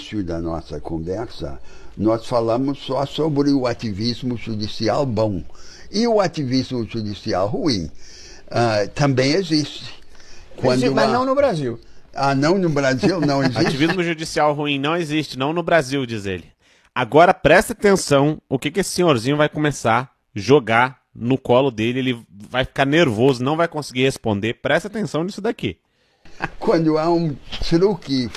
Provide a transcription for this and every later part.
início da nossa conversa, nós falamos só sobre o ativismo judicial bom. E o ativismo judicial ruim também existe. Mas não no Brasil. Não no Brasil não existe? Ativismo judicial ruim não existe, não no Brasil, diz ele. Agora presta atenção o que esse senhorzinho vai começar a jogar no colo dele, ele vai ficar nervoso, não vai conseguir responder. Presta atenção nisso daqui. Quando há um truque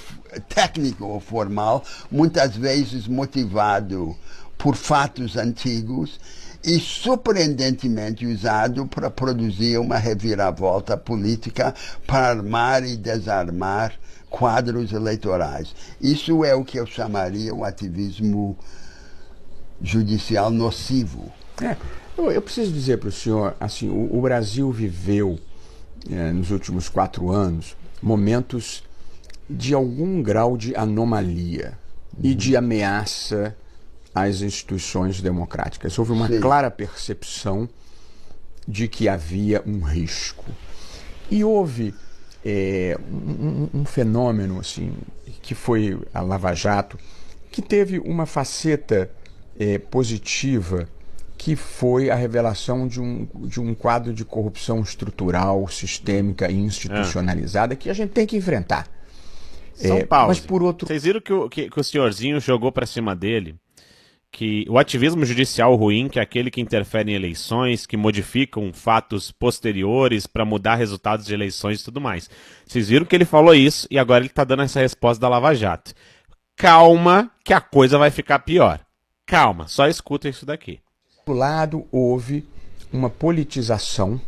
técnico ou formal, muitas vezes motivado por fatos antigos e surpreendentemente usado para produzir uma reviravolta política para armar e desarmar quadros eleitorais. Isso é o que eu chamaria o ativismo judicial nocivo. Eu preciso dizer para o senhor, assim, o Brasil viveu, nos últimos 4 anos, momentos de algum grau de anomalia e de ameaça às instituições democráticas. Houve uma clara percepção de que havia um risco. E houve um fenômeno assim, que foi a Lava Jato, que teve uma faceta positiva, que foi a revelação de um quadro de corrupção estrutural, sistêmica e institucionalizada que a gente tem que enfrentar. Mas por outro... Vocês viram que o senhorzinho jogou para cima dele? Que o ativismo judicial ruim, que é aquele que interfere em eleições, que modificam fatos posteriores para mudar resultados de eleições e tudo mais. Vocês viram que ele falou isso e agora ele está dando essa resposta da Lava Jato. Calma que a coisa vai ficar pior. Calma, só escuta isso daqui. Do lado, houve uma politização,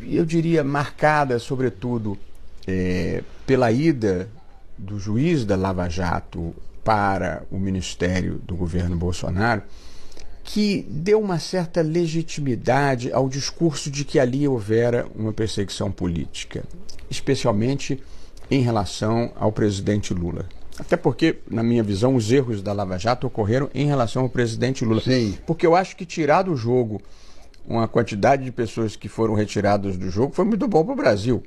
eu diria marcada, sobretudo, pela ida do juiz da Lava Jato para o ministério do governo Bolsonaro, que deu uma certa legitimidade ao discurso de que ali houvera uma perseguição política, especialmente em relação ao presidente Lula. Até porque, na minha visão, os erros da Lava Jato ocorreram em relação ao presidente Lula. Sim. Porque eu acho que tirar do jogo uma quantidade de pessoas que foram retiradas do jogo foi muito bom para o Brasil.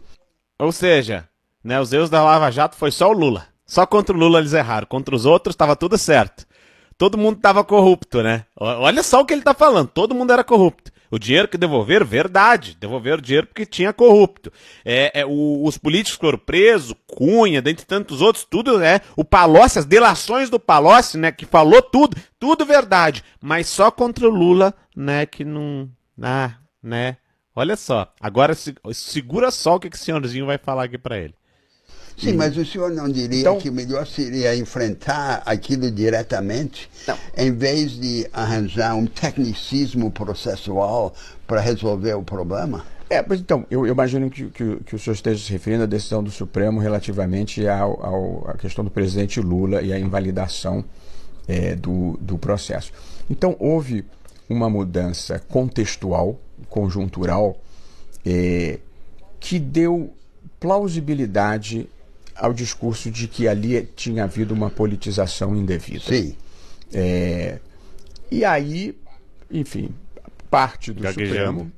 Ou seja, né, os erros da Lava Jato foi só o Lula. Só contra o Lula eles erraram. Contra os outros estava tudo certo. Todo mundo estava corrupto, né? Olha só o que ele está falando. Todo mundo era corrupto. O dinheiro que devolveram, verdade. Devolveram o dinheiro porque tinha corrupto. Os políticos foram presos, Cunha, dentre tantos outros, tudo, o Palocci, as delações do Palocci, né, que falou tudo verdade. Mas só contra o Lula, né, que não... né? Olha só. Agora segura só o que o senhorzinho vai falar aqui para ele. Sim, mas o senhor não diria que melhor seria enfrentar aquilo diretamente, em vez de arranjar um tecnicismo processual para resolver o problema? Mas então, eu imagino que o senhor esteja se referindo à decisão do Supremo relativamente à questão do presidente Lula e à invalidação do processo. Então, houve uma mudança contextual, conjuntural, que deu plausibilidade ao discurso de que ali tinha havido uma politização indevida. Sim. E aí, enfim, parte do Supremo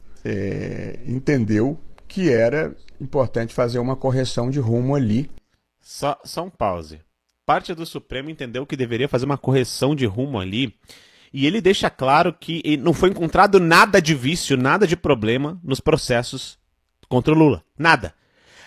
entendeu que era importante fazer uma correção de rumo ali. Só um pause. Parte do Supremo entendeu que deveria fazer uma correção de rumo ali, e ele deixa claro que não foi encontrado nada de vício, nada de problema nos processos contra o Lula. Nada.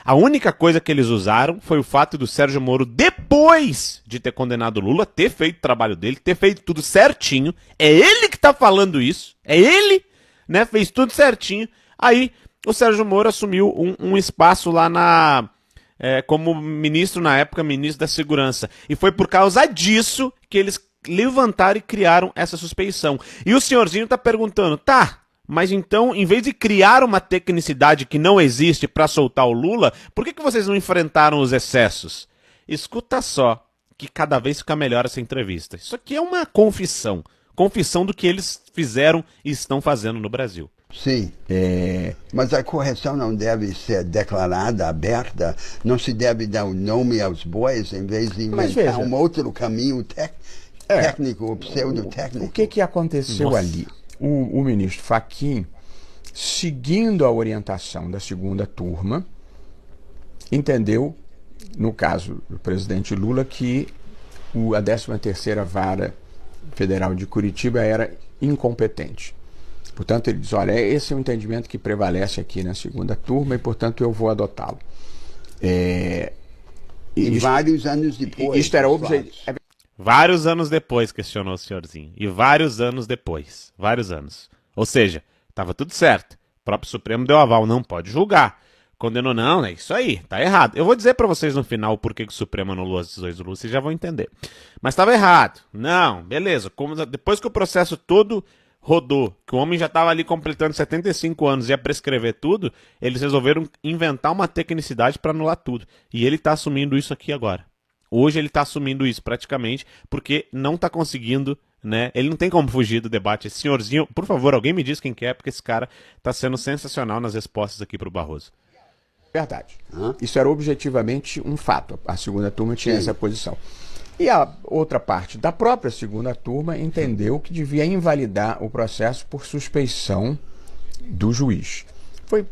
A única coisa que eles usaram foi o fato do Sérgio Moro, depois de ter condenado o Lula, ter feito o trabalho dele, ter feito tudo certinho. É ele que tá falando isso. É ele, né? Fez tudo certinho. Aí o Sérgio Moro assumiu um espaço lá como ministro, na época, ministro da Segurança. E foi por causa disso que eles levantaram e criaram essa suspeição. E o senhorzinho tá perguntando, mas então, em vez de criar uma tecnicidade que não existe para soltar o Lula, por que vocês não enfrentaram os excessos? Escuta só, que cada vez fica melhor essa entrevista. Isso aqui é uma confissão. Confissão do que eles fizeram e estão fazendo no Brasil. Sim. Mas a correção não deve ser declarada, aberta. Não se deve dar o nome aos bois, em vez de inventar um outro caminho técnico, pseudo-técnico. O que aconteceu ali? O ministro Fachin, seguindo a orientação da segunda turma, entendeu no caso do presidente Lula, que a 13ª Vara Federal de Curitiba era incompetente. Portanto, ele diz, olha, esse é o entendimento que prevalece aqui na segunda turma e, portanto, eu vou adotá-lo. E vários anos depois. Isto era objetivo. Vários anos depois, questionou o senhorzinho. E vários anos depois. Vários anos. Ou seja, estava tudo certo. O próprio Supremo deu aval, não pode julgar. Condenou, não, é isso aí, tá errado. Eu vou dizer pra vocês no final o porquê que o Supremo anulou as decisões do Lula, vocês já vão entender. Mas estava errado. Não, beleza. Depois que o processo todo rodou, que o homem já estava ali completando 75 anos e ia prescrever tudo, eles resolveram inventar uma tecnicidade para anular tudo. E ele está assumindo isso aqui agora. Hoje ele está assumindo isso praticamente, porque não está conseguindo, né? Ele não tem como fugir do debate. Esse senhorzinho, por favor, alguém me diz quem que é, porque esse cara está sendo sensacional nas respostas aqui para o Barroso. Verdade. Isso era objetivamente um fato. A segunda turma tinha essa posição. E a outra parte da própria segunda turma entendeu que devia invalidar o processo por suspeição do juiz. Foi,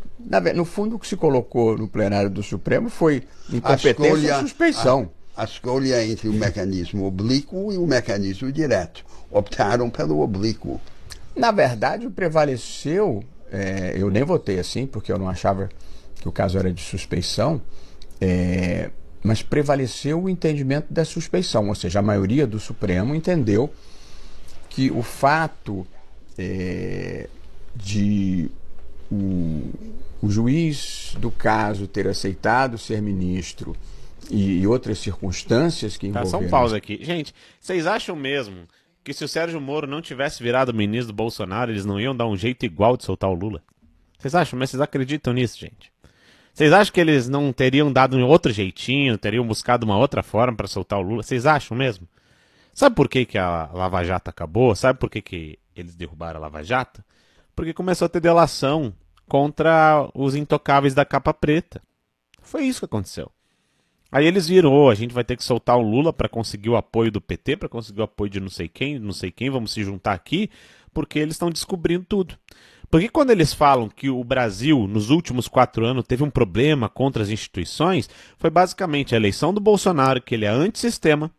no fundo, o que se colocou no plenário do Supremo foi incompetência e suspeição. A escolha entre o mecanismo oblíquo e o mecanismo direto. Optaram pelo oblíquo. Na verdade, prevaleceu, eu nem votei assim, porque eu não achava que o caso era de suspeição, mas prevaleceu o entendimento da suspeição, ou seja, a maioria do Supremo entendeu que o fato de o juiz do caso ter aceitado ser ministro e outras circunstâncias que envolveram... Tá, só um pause aqui. Gente, vocês acham mesmo que se o Sérgio Moro não tivesse virado ministro do Bolsonaro, eles não iam dar um jeito igual de soltar o Lula? Vocês acham? Mas vocês acreditam nisso, gente? Vocês acham que eles não teriam dado um outro jeitinho, teriam buscado uma outra forma para soltar o Lula? Vocês acham mesmo? Sabe por que a Lava Jato acabou? Sabe por que eles derrubaram a Lava Jato? Porque começou a ter delação contra os intocáveis da capa preta. Foi isso que aconteceu. Aí eles viram, a gente vai ter que soltar o Lula para conseguir o apoio do PT, para conseguir o apoio de não sei quem, vamos se juntar aqui, porque eles estão descobrindo tudo. Porque quando eles falam que o Brasil, nos últimos 4 anos, teve um problema contra as instituições, foi basicamente a eleição do Bolsonaro, que ele é antissistema,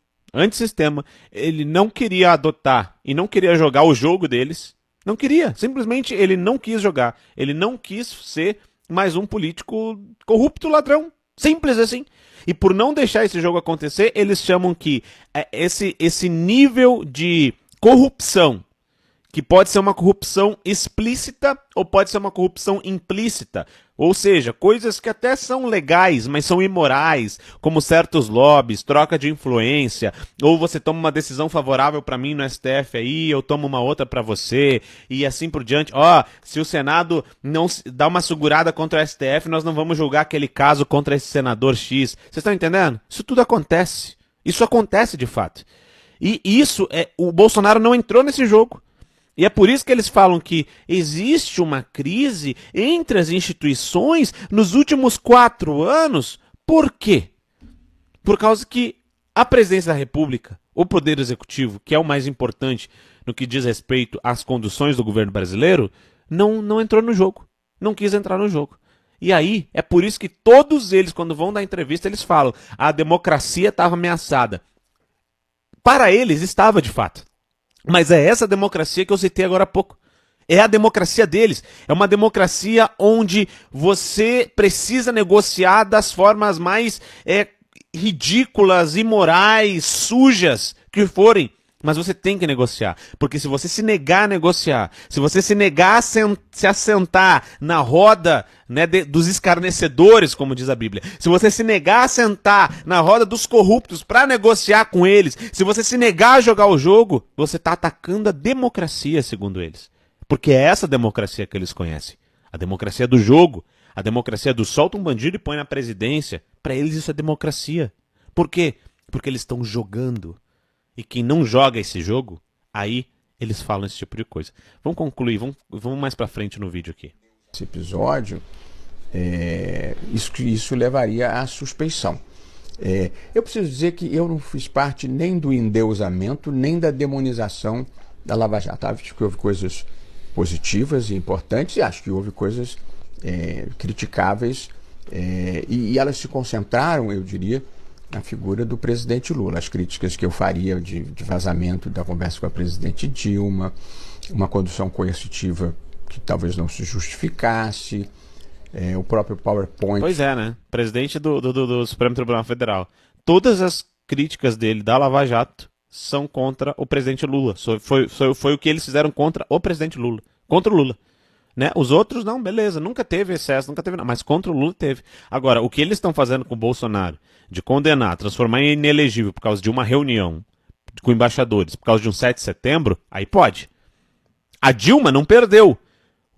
ele não queria adotar e não queria jogar o jogo deles, não queria, simplesmente ele não quis jogar, ele não quis ser mais um político corrupto ladrão, simples assim. E por não deixar esse jogo acontecer, eles chamam que esse nível de corrupção, que pode ser uma corrupção explícita ou pode ser uma corrupção implícita. Ou seja, coisas que até são legais, mas são imorais, como certos lobbies, troca de influência, ou você toma uma decisão favorável para mim no STF aí, eu tomo uma outra para você, e assim por diante. Se o Senado não dá uma segurada contra o STF, nós não vamos julgar aquele caso contra esse senador X. Vocês estão entendendo? Isso tudo acontece. Isso acontece de fato. E isso, o Bolsonaro não entrou nesse jogo. E é por isso que eles falam que existe uma crise entre as instituições nos últimos 4 anos. Por quê? Por causa que a presidência da República, o Poder Executivo, que é o mais importante no que diz respeito às conduções do governo brasileiro, não entrou no jogo. Não quis entrar no jogo. E aí, é por isso que todos eles, quando vão dar entrevista, eles falam: a democracia estava ameaçada. Para eles, estava de fato. Mas é essa democracia que eu citei agora há pouco. É a democracia deles. É uma democracia onde você precisa negociar das formas mais ridículas, imorais, sujas que forem. Mas você tem que negociar. Porque se você se negar a negociar, se você se negar a se assentar na roda, né, dos escarnecedores, como diz a Bíblia, se você se negar a sentar na roda dos corruptos para negociar com eles, se você se negar a jogar o jogo, você está atacando a democracia, segundo eles. Porque é essa democracia que eles conhecem. A democracia do jogo, a democracia do solta um bandido e põe na presidência. Para eles isso é democracia. Por quê? Porque eles estão jogando. E quem não joga esse jogo, aí eles falam esse tipo de coisa. Vamos concluir, vamos mais pra frente no vídeo aqui. Esse episódio, isso levaria à suspeição. Eu preciso dizer que eu não fiz parte nem do endeusamento, nem da demonização da Lava Jato. Acho que houve coisas positivas e importantes, e acho que houve coisas criticáveis E elas se concentraram, eu diria, na figura do presidente Lula. As críticas que eu faria de vazamento da conversa com a presidente Dilma, uma condução coercitiva que talvez não se justificasse, o próprio PowerPoint. Pois é, né? Presidente do Supremo Tribunal Federal. Todas as críticas dele da Lava Jato são contra o presidente Lula. Foi o que eles fizeram contra o presidente Lula. Contra o Lula. Né? Os outros, não, beleza, nunca teve excesso, nunca teve nada, mas contra o Lula teve. Agora, o que eles estão fazendo com o Bolsonaro, de condenar, transformar em inelegível por causa de uma reunião com embaixadores, por causa de um 7 de setembro, aí pode. A Dilma não perdeu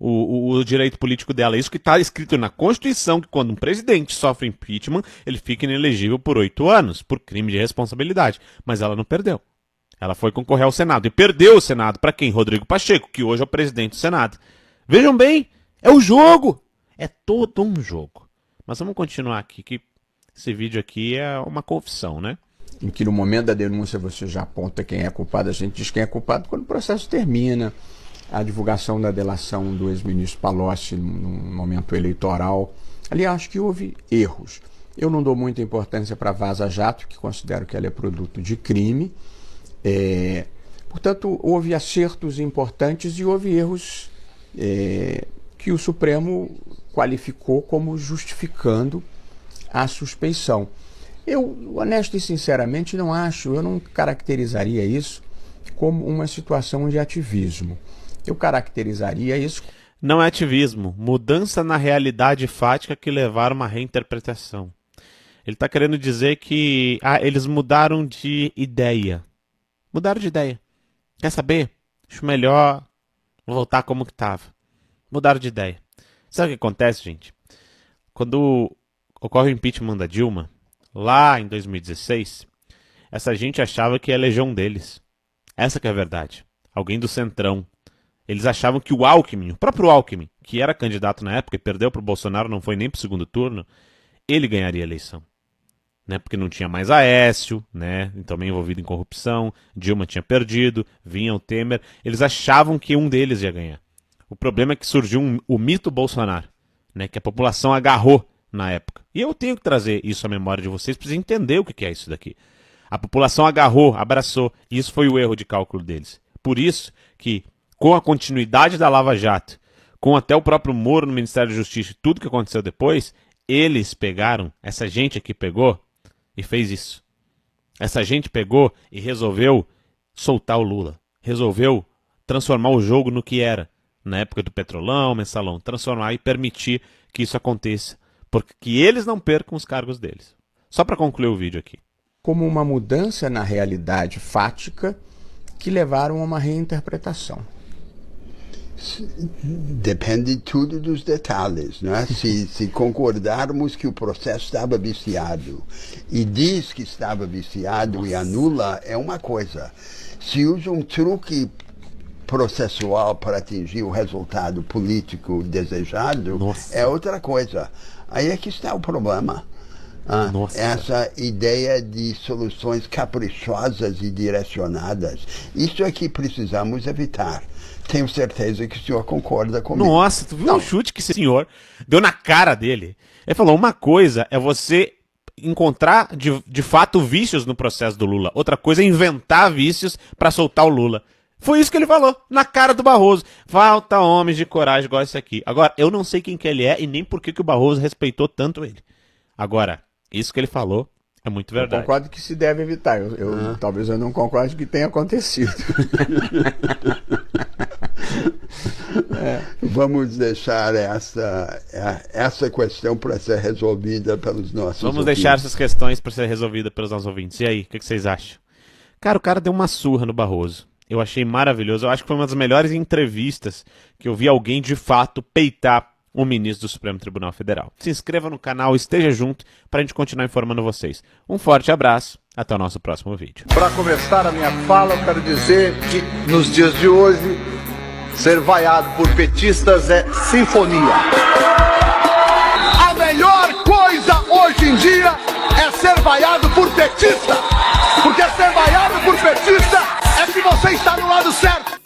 o direito político dela. Isso que está escrito na Constituição, que quando um presidente sofre impeachment, ele fica inelegível por 8 anos, por crime de responsabilidade. Mas ela não perdeu. Ela foi concorrer ao Senado. E perdeu o Senado para quem? Rodrigo Pacheco, que hoje é o presidente do Senado. Vejam bem, é o jogo. É todo um jogo. Mas vamos continuar aqui, que esse vídeo aqui é uma confissão, né? Em que no momento da denúncia você já aponta quem é culpado, a gente diz quem é culpado quando o processo termina. A divulgação da delação do ex-ministro Palocci num momento eleitoral. Ali acho que houve erros. Eu não dou muita importância para a Vaza Jato, que considero que ela é produto de crime. Portanto, houve acertos importantes e houve erros que o Supremo qualificou como justificando a suspeição. Eu, honesto e sinceramente, eu não caracterizaria isso como uma situação de ativismo. Eu caracterizaria isso... Não é ativismo, mudança na realidade fática que levaram a uma reinterpretação. Ele está querendo dizer que eles mudaram de ideia. Mudaram de ideia. Quer saber? Acho melhor voltar como que estava. Mudaram de ideia. Sabe o que acontece, gente? Quando ocorre o impeachment da Dilma, lá em 2016, essa gente achava que ia eleger um deles. Essa que é a verdade. Alguém do Centrão. Eles achavam que o Alckmin, o próprio Alckmin, que era candidato na época e perdeu para o Bolsonaro, não foi nem para o segundo turno, ele ganharia a eleição. Né? Porque não tinha mais Aécio, né? Também envolvido em corrupção, Dilma tinha perdido, vinha o Temer. Eles achavam que um deles ia ganhar. O problema é que surgiu o mito Bolsonaro, né? Que a população agarrou na época. E eu tenho que trazer isso à memória de vocês para vocês entenderem o que é isso daqui. A população agarrou, abraçou, e isso foi o erro de cálculo deles. Por isso que, com a continuidade da Lava Jato, com até o próprio Moro no Ministério da Justiça e tudo que aconteceu depois, eles pegaram, essa gente aqui pegou e fez isso. Essa gente pegou e resolveu soltar o Lula. Resolveu transformar o jogo no que era. Na época do Petrolão, Mensalão, transformar e permitir que isso aconteça. Porque eles não percam os cargos deles. Só para concluir o vídeo aqui. Como uma mudança na realidade fática que levaram a uma reinterpretação. Depende tudo dos detalhes, né? Se concordarmos que o processo estava viciado e diz que estava viciado e anula, é uma coisa. Se usa um truque processual para atingir o resultado político desejado, é outra coisa. Aí é que está o problema. Essa ideia de soluções caprichosas e direcionadas. Isso é que precisamos evitar. Tenho certeza que o senhor concorda comigo. Nossa, tu viu o chute que esse senhor deu na cara dele? Ele falou, uma coisa é você encontrar de fato vícios no processo do Lula. Outra coisa é inventar vícios para soltar o Lula. Foi isso que ele falou, na cara do Barroso. Falta homens de coragem igual esse aqui. Agora, eu não sei quem que ele é e nem por que o Barroso respeitou tanto ele. Agora, isso que ele falou é muito verdade. Eu concordo que se deve evitar. Talvez eu não concorde que tenha acontecido. Vamos deixar essa questão para ser resolvida pelos nossos ouvintes. deixar essas questões para ser resolvidas pelos nossos ouvintes. E aí, o que vocês acham? Cara, o cara deu uma surra no Barroso. Eu achei maravilhoso. Eu acho que foi uma das melhores entrevistas que eu vi alguém de fato peitar um ministro do Supremo Tribunal Federal. Se inscreva no canal, esteja junto para a gente continuar informando vocês. Um forte abraço, até o nosso próximo vídeo. Para começar a minha fala, eu quero dizer que nos dias de hoje, ser vaiado por petistas é sinfonia. A melhor coisa hoje em dia é ser vaiado por petista. Porque ser vaiado por petista é que você está no lado certo.